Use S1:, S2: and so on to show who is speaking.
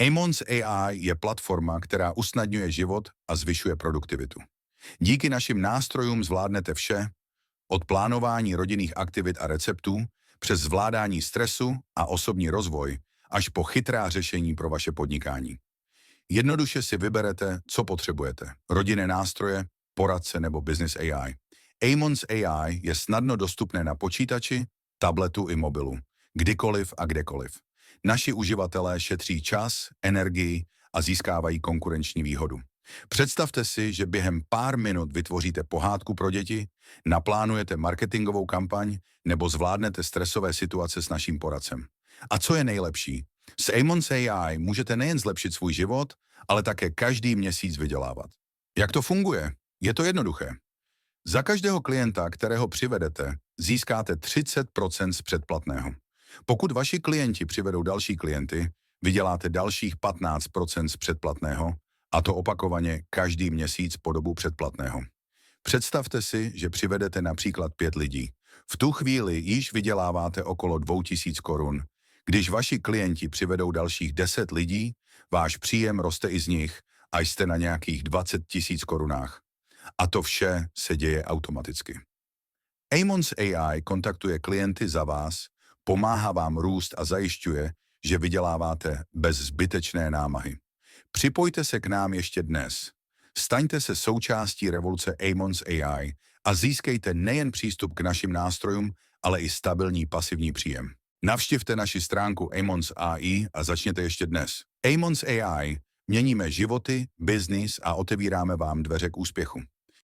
S1: Amons AI je platforma, která usnadňuje život a zvyšuje produktivitu. Díky našim nástrojům zvládnete vše, od plánování rodinných aktivit a receptů, přes zvládání stresu a osobní rozvoj, až po chytrá řešení pro vaše podnikání. Jednoduše si vyberete, co potřebujete. Rodinné nástroje, poradce nebo business AI. Amons AI je snadno dostupné na počítači, tabletu i mobilu, kdykoliv a kdekoliv. Naši uživatelé šetří čas, energii a získávají konkurenční výhodu. Představte si, že během pár minut vytvoříte pohádku pro děti, naplánujete marketingovou kampaň nebo zvládnete stresové situace s naším poradcem. A co je nejlepší? S Amons AI můžete nejen zlepšit svůj život, ale také každý měsíc vydělávat. Jak to funguje? Je to jednoduché. Za každého klienta, kterého přivedete, získáte 30% z předplatného. Pokud vaši klienti přivedou další klienty, vyděláte dalších 15% z předplatného, a to opakovaně každý měsíc po dobu předplatného. Představte si, že přivedete například 5 lidí. V tu chvíli již vyděláváte okolo 2000 korun. Když vaši klienti přivedou dalších 10 lidí, váš příjem roste i z nich a jste na nějakých 20 000 korunách. A to vše se děje automaticky. Amons AI kontaktuje klienty za vás, pomáhá vám růst a zajišťuje, že vyděláváte bez zbytečné námahy. Připojte se k nám ještě dnes. Staňte se součástí revoluce Amons AI a získejte nejen přístup k našim nástrojům, ale i stabilní pasivní příjem. Navštivte naši stránku Amons AI a začněte ještě dnes. Amons AI. Měníme životy, biznis a otevíráme vám dveře k úspěchu.